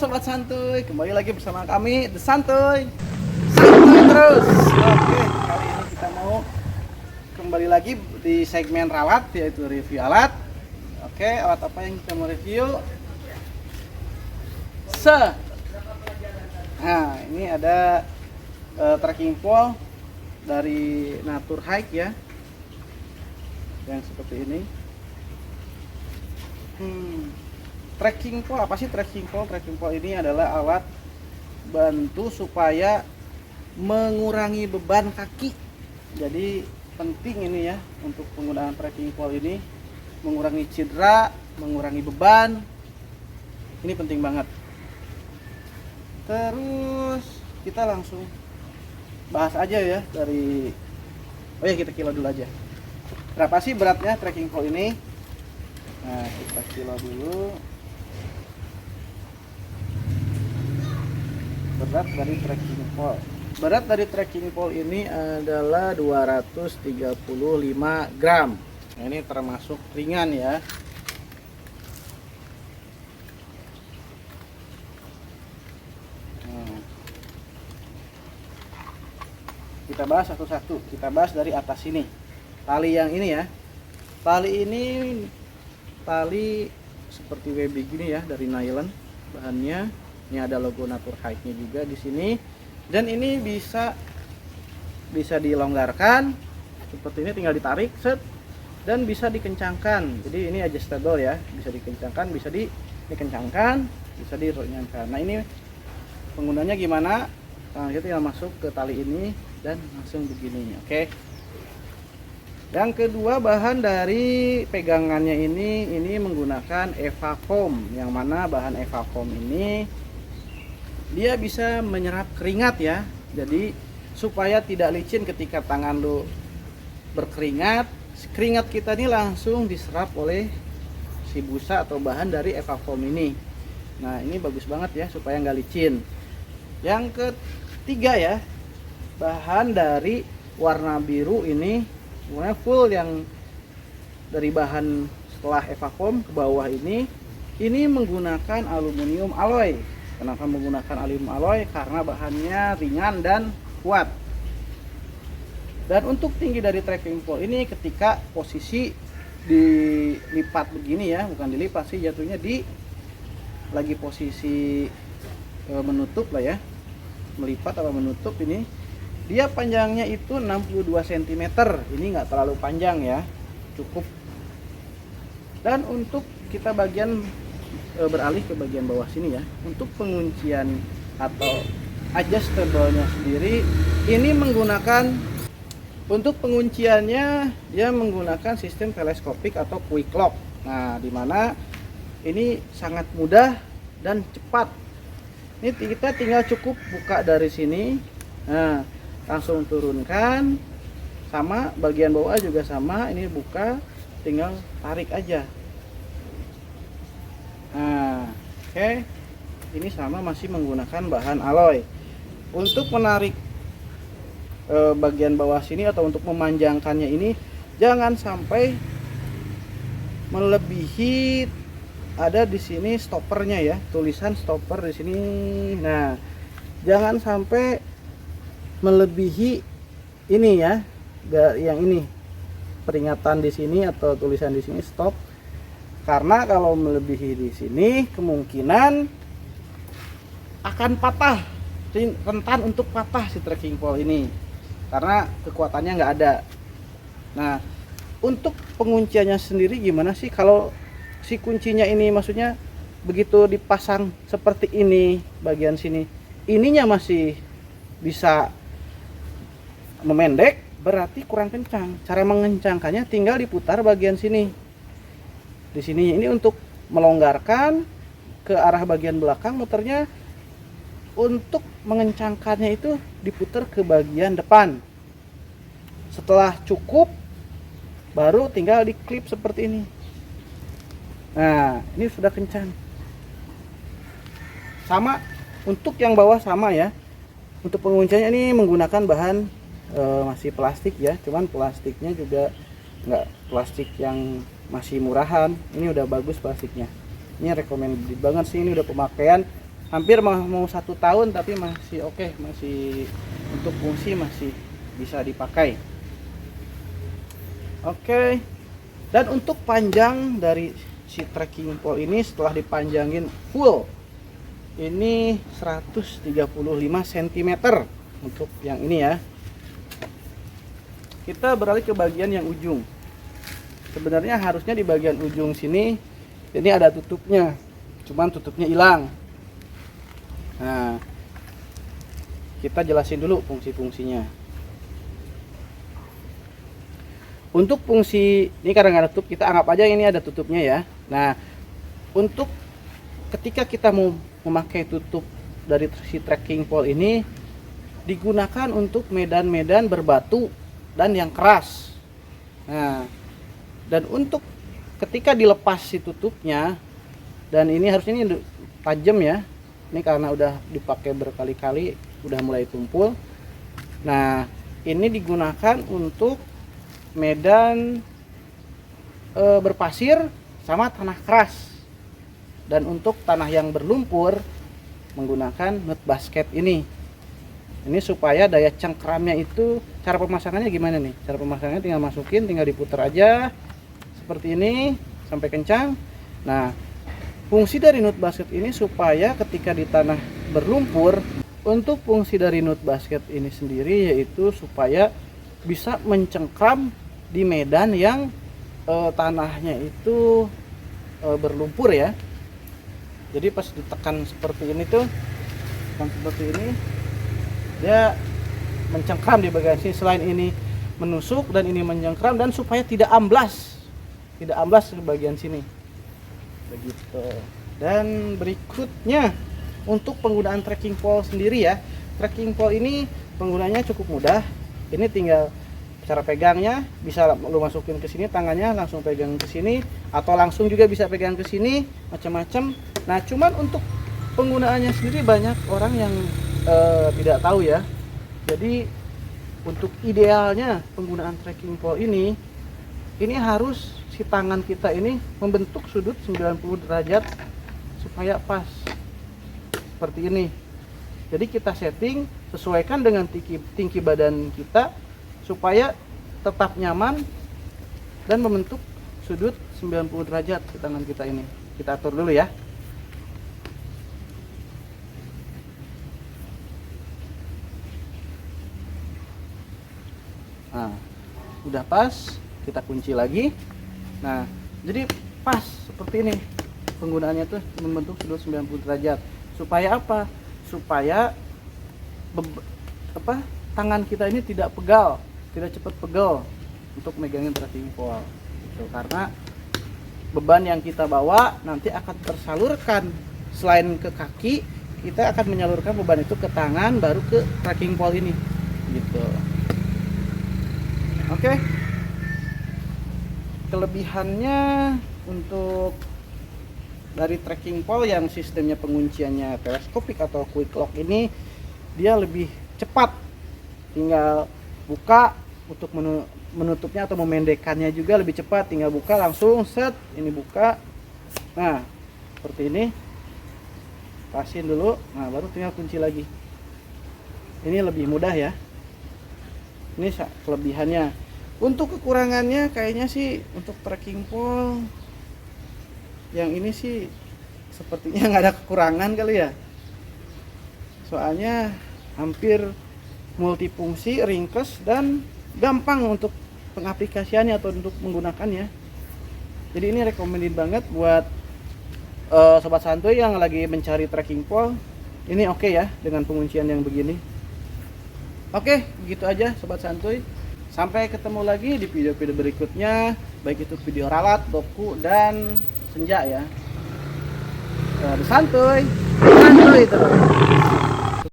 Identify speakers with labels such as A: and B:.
A: Sobat Santuy, kembali lagi bersama kami The Santuy. Santuy terus. Oke, kali ini kita mau kembali lagi di segmen rawat, yaitu review alat. Oke, alat apa yang kita mau review? Nah, ini ada trekking pole dari Natur Hike ya, yang seperti ini. Trekking pole, apa sih trekking pole? Trekking pole ini adalah alat bantu supaya mengurangi beban kaki. Jadi penting ini ya untuk penggunaan trekking pole ini, mengurangi cedera, mengurangi beban. Ini penting banget. Terus kita langsung bahas aja ya dari, oh ya kita kilo dulu aja. Berapa sih beratnya trekking pole ini? Nah, kita kilo dulu. Berat dari trekking pole. Berat dari trekking pole ini adalah 235 gram. Nah, ini termasuk ringan ya. Kita bahas satu-satu. Kita bahas dari atas sini. Tali yang ini ya. Tali ini tali seperti webbing gini ya, dari nylon bahannya. Ini ada logo Natur Hike-nya juga di sini. Dan ini bisa dilonggarkan seperti ini, tinggal ditarik set, dan bisa dikencangkan. Jadi ini adjustable ya, bisa dikencangkan, bisa dikencangkan, bisa dironyakan. Nah, ini penggunanya gimana? Nah, kita tinggal masuk ke tali ini dan langsung begini. Oke. Yang kedua, bahan dari pegangannya ini menggunakan EvaFoam, yang mana bahan EvaFoam ini dia bisa menyerap keringat ya. Jadi supaya tidak licin ketika tangan lu berkeringat, keringat kita ini langsung diserap oleh si busa atau bahan dari EvaFoam ini. Nah, ini bagus banget ya supaya nggak licin. Yang ketiga ya, bahan dari warna biru ini, warna full yang dari bahan setelah EvaFoam ke bawah ini menggunakan aluminium alloy. Kenapa menggunakan aluminium alloy? Karena bahannya ringan dan kuat. Dan untuk tinggi dari trekking pole ini, ketika posisi dilipat begini ya, bukan dilipat sih, jatuhnya di lagi posisi menutup lah ya, melipat atau menutup ini, dia panjangnya itu 62 cm. Ini nggak terlalu panjang ya, cukup. Dan untuk kita bagian beralih ke bagian bawah sini ya, untuk penguncian atau adjustable-nya sendiri ini menggunakan, untuk pengunciannya dia menggunakan sistem teleskopik atau quick lock. Nah, dimana ini sangat mudah dan cepat. Ini kita tinggal cukup buka dari sini, nah langsung turunkan, sama bagian bawah juga sama, ini buka tinggal tarik aja. Nah, oke. Ini sama, masih menggunakan bahan alloy. Untuk menarik bagian bawah sini atau untuk memanjangkannya ini, jangan sampai melebihi, ada di sini stoppernya ya, tulisan stopper di sini. Nah, jangan sampai melebihi ini ya, yang ini peringatan di sini atau tulisan di sini stop. Karena kalau melebihi di sini kemungkinan akan patah, rentan untuk patah si trekking pole ini karena kekuatannya nggak ada. Nah, untuk pengunciannya sendiri gimana sih? Kalau si kuncinya ini, maksudnya begitu dipasang seperti ini, bagian sini ininya masih bisa memendek, berarti kurang kencang. Cara mengencangkannya tinggal diputar bagian sini. Di sini ini untuk melonggarkan ke arah bagian belakang muternya. Untuk mengencangkannya itu diputar ke bagian depan. Setelah cukup, baru tinggal diklip seperti ini. Nah, ini sudah kencang. Sama untuk yang bawah sama ya. Untuk pengunciannya ini menggunakan bahan masih plastik ya, cuman plastiknya juga nggak plastik yang masih murahan. Ini udah bagus plastiknya, ini recommended banget sih, ini udah pemakaian hampir mau 1 tahun tapi masih oke, masih untuk fungsi masih bisa dipakai. Oke. Dan untuk panjang dari si trekking pole ini setelah dipanjangin full ini 135 cm untuk yang ini ya. Kita beralih ke bagian yang ujung. Sebenarnya harusnya di bagian ujung sini ini ada tutupnya, cuman tutupnya hilang. Nah, kita jelasin dulu fungsi-fungsinya. Untuk fungsi ini karena nggak ada tutup, kita anggap aja ini ada tutupnya ya. Nah, untuk ketika kita mau memakai tutup dari si trekking pole ini digunakan untuk medan-medan berbatu dan yang keras. Nah, dan untuk ketika dilepas si tutupnya, dan ini harusnya ini tajam ya, ini karena udah dipakai berkali-kali udah mulai tumpul. Nah, ini digunakan untuk medan berpasir sama tanah keras, dan untuk tanah yang berlumpur menggunakan nut basket ini supaya daya cengkramnya itu. Cara pemasangannya gimana nih? Cara pemasangannya tinggal masukin, tinggal diputar aja seperti ini sampai kencang. Nah, fungsi dari nut basket ini supaya ketika di tanah berlumpur, untuk fungsi dari nut basket ini sendiri yaitu supaya bisa mencengkram di medan yang tanahnya itu berlumpur ya. Jadi pas ditekan seperti ini tuh, seperti ini, dia mencengkram di bagian sini. Selain ini menusuk dan ini mencengkram, dan supaya tidak amblas di bagian sini. Begitu. Dan berikutnya untuk penggunaan trekking pole sendiri ya. Trekking pole ini penggunanya cukup mudah. Ini tinggal cara pegangnya, bisa lu masukin ke sini tangannya, langsung pegang ke sini, atau langsung juga bisa pegang ke sini, macam-macam. Nah, cuman untuk penggunaannya sendiri banyak orang yang tidak tahu ya. Jadi untuk idealnya penggunaan trekking pole ini harus si tangan kita ini membentuk sudut 90 derajat supaya pas seperti ini. Jadi kita setting sesuaikan dengan tinggi badan kita supaya tetap nyaman dan membentuk sudut 90 derajat di tangan kita ini. Kita atur dulu ya. Nah, udah pas, kita kunci lagi. Nah, jadi pas seperti ini. Penggunaannya tuh membentuk sudut 90 derajat. Supaya apa? Supaya tangan kita ini tidak pegal, tidak cepat pegal untuk megangin trekking pole gitu. Karena beban yang kita bawa nanti akan tersalurkan, selain ke kaki, kita akan menyalurkan beban itu ke tangan, baru ke trekking pole ini gitu. Oke. Kelebihannya untuk dari trekking pole yang sistemnya pengunciannya teleskopik atau quick lock ini, dia lebih cepat, tinggal buka. Untuk menutupnya atau memendekkannya juga lebih cepat, tinggal buka langsung set, ini buka. Nah, seperti ini, pasin dulu, nah baru tinggal kunci lagi. Ini lebih mudah ya. Ini kelebihannya. Untuk kekurangannya kayaknya sih untuk trekking pole yang ini sih sepertinya nggak ada kekurangan kali ya. Soalnya hampir multifungsi, ringkes, dan gampang untuk pengaplikasiannya atau untuk menggunakannya. Jadi ini recommended banget buat sobat santuy yang lagi mencari trekking pole. Ini oke ya dengan penguncian yang begini. Oke, begitu aja sobat santuy. Sampai ketemu lagi di video-video berikutnya, baik itu video ralat, doku, dan senja ya. Santuy terus.